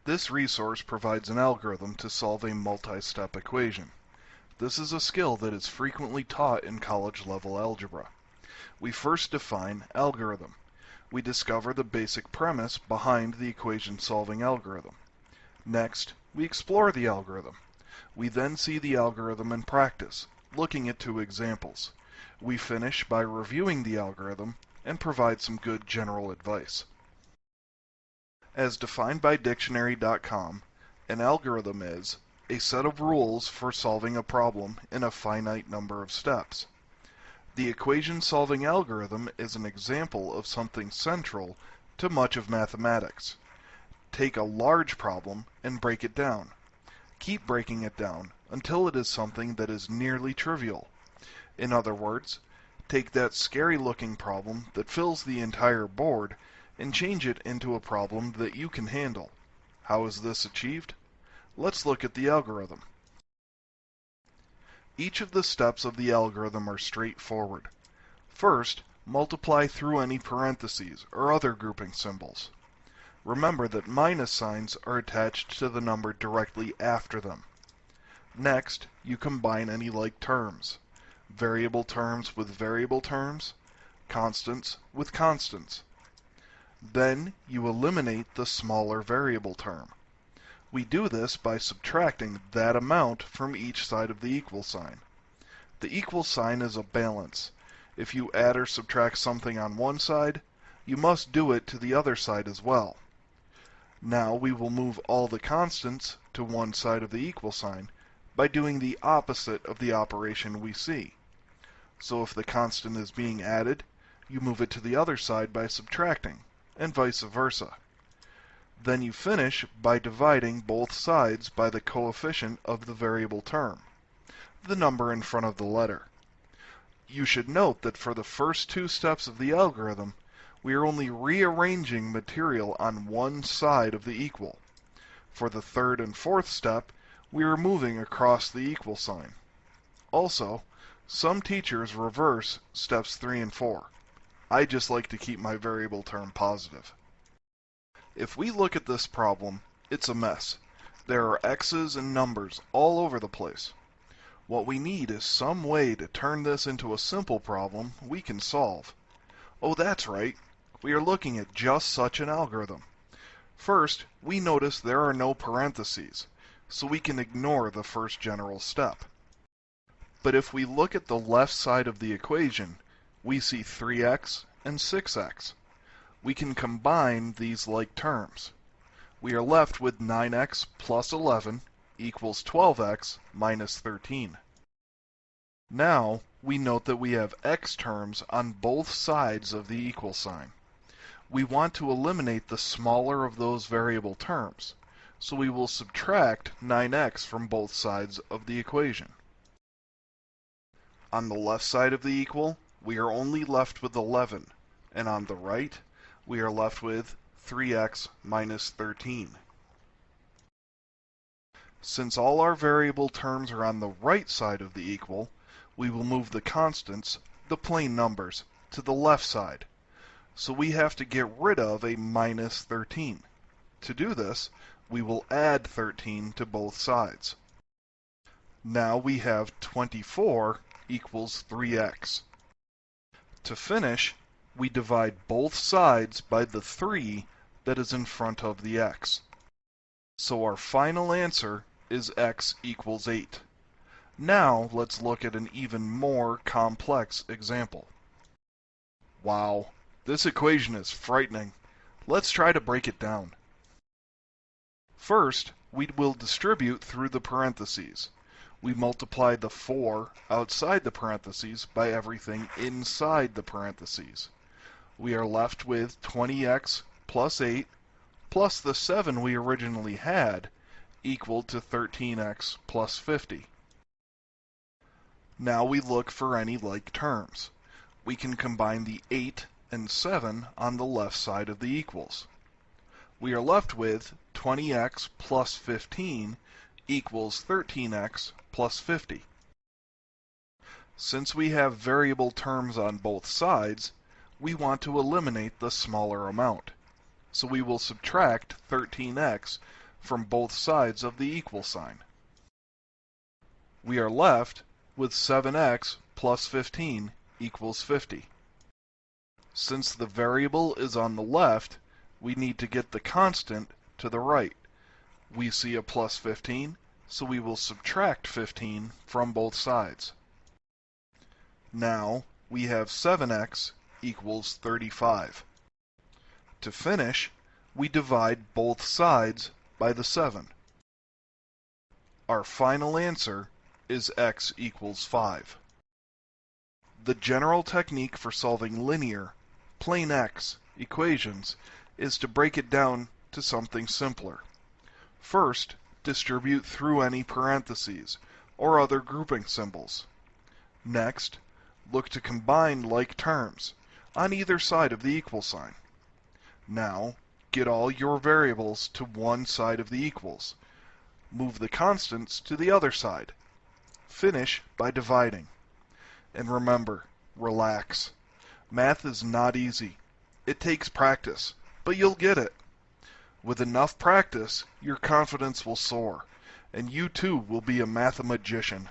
This resource provides an algorithm to solve a multi-step equation. This is a skill that is frequently taught in college-level algebra. We first define algorithm. We discover the basic premise behind the equation-solving algorithm. Next, we explore the algorithm. We then see the algorithm in practice, looking at two examples. We finish by reviewing the algorithm and provide some good general advice. As defined by dictionary.com, an algorithm is a set of rules for solving a problem in a finite number of steps. The equation-solving algorithm is an example of something central to much of mathematics. Take a large problem and break it down. Keep breaking it down until it is something that is nearly trivial. In other words, take that scary-looking problem that fills the entire board and change it into a problem that you can handle. How is this achieved? Let's look at the algorithm. Each of the steps of the algorithm are straightforward. First, multiply through any parentheses or other grouping symbols. Remember that minus signs are attached to the number directly after them. Next, you combine any like terms. Variable terms with variable terms, constants with constants. Then you eliminate the smaller variable term. We do this by subtracting that amount from each side of the equal sign. The equal sign is a balance. If you add or subtract something on one side, you must do it to the other side as well. Now we will move all the constants to one side of the equal sign by doing the opposite of the operation we see. So if the constant is being added, you move it to the other side by subtracting, and vice versa. Then you finish by dividing both sides by the coefficient of the variable term, the number in front of the letter. You should note that for the first two steps of the algorithm, we are only rearranging material on one side of the equal. For the third and fourth step, we are moving across the equal sign. Also, some teachers reverse steps 3 and 4. I just like to keep my variable term positive. If we look at this problem, it's a mess. There are x's and numbers all over the place. What we need is some way to turn this into a simple problem we can solve. Oh, that's right. We are looking at just such an algorithm. First, we notice there are no parentheses, so we can ignore the first general step. But if we look at the left side of the equation, we see 3x and 6x. We can combine these like terms. We are left with 9x plus 11 equals 12x minus 13. Now, we note that we have x terms on both sides of the equal sign. We want to eliminate the smaller of those variable terms, so we will subtract 9x from both sides of the equation. On the left side of the equal, we are only left with 11, and on the right, we are left with 3x minus 13. Since all our variable terms are on the right side of the equal, we will move the constants, the plain numbers, to the left side. So we have to get rid of a minus 13. To do this, we will add 13 to both sides. Now we have 24 equals 3x. To finish, we divide both sides by the 3 that is in front of the x. So our final answer is x equals 8. Now let's look at an even more complex example. Wow, this equation is frightening. Let's try to break it down. First, we will distribute through the parentheses. We multiply the 4 outside the parentheses by everything inside the parentheses. We are left with 20x plus 8 plus the 7 we originally had equal to 13x plus 50. Now we look for any like terms. We can combine the 8 and 7 on the left side of the equals. We are left with 20x plus 15 equals 13x plus 50. Since we have variable terms on both sides, we want to eliminate the smaller amount. So we will subtract 13x from both sides of the equal sign. We are left with 7x plus 15 equals 50. Since the variable is on the left, we need to get the constant to the right. We see a plus 15, so we will subtract 15 from both sides. Now we have 7x equals 35. To finish, we divide both sides by the 7. Our final answer is x equals 5. The general technique for solving linear, plain x, equations is to break it down to something simpler. First, distribute through any parentheses or other grouping symbols. Next, look to combine like terms on either side of the equal sign. Now, get all your variables to one side of the equals. Move the constants to the other side. Finish by dividing. And remember, relax. Math is not easy. It takes practice, but you'll get it. With enough practice, your confidence will soar, and you too will be a mathemagician.